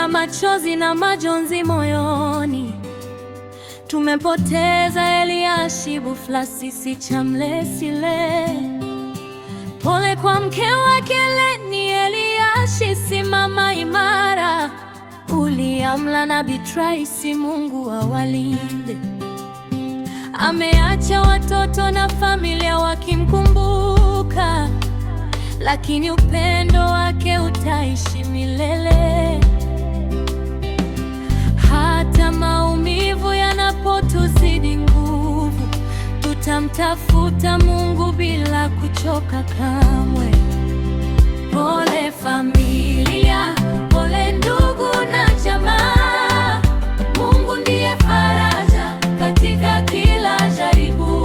tuna machozi na majonzi moyoni. Tumepoteza Eliashibu Flasisi Chamlesile. Pole kwa mke wake Leni Eliashi, simama imara. Uliamla na Beatrice, Mungu awalinde. Ameacha watoto na familia wakimkumbuka, lakini upendo wake utaishi milele. Hata maumivu yanapotuzidi nguvu, tutamtafuta Mungu bila kuchoka kamwe. Pole familia, pole ndugu na jamaa. Mungu ndiye faraja katika kila jaribu.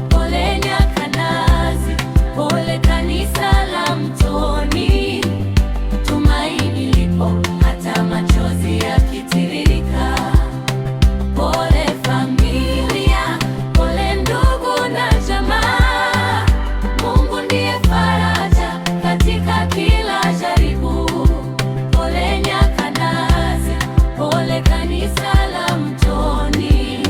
Pole Nyakanazi, pole kanisa la Mtoni. Tumaini lipo hata machozi yakitiririka. Pole familia, pole ndugu na jamaa. Mungu ndiye faraja katika kila jaribu. Pole Nyakanazi, pole kanisa la Mtoni.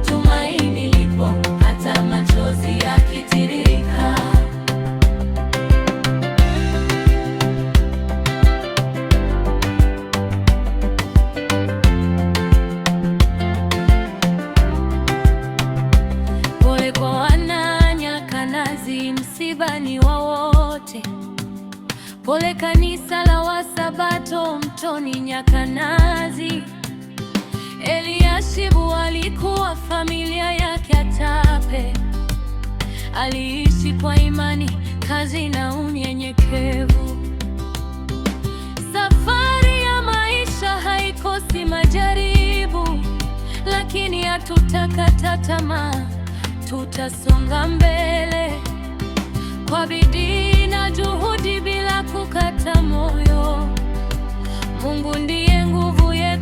Tumaini lipo hata machozi yakitiririka. Pole kwa wana Nyakanazi, msiba ni wa wote. Pole kanisa la Wasabato Mtoni Nyakanazi. Eliashibu alikuwa familia yake Atape. Aliishi kwa imani, kazi na unyenyekevu. Safari ya maisha haikosi majaribu, lakini hatutakata tamaa. Tutasonga mbele kwa bidii na juhudi bila kukata moyo. Mungu ndiye nguvu yetu.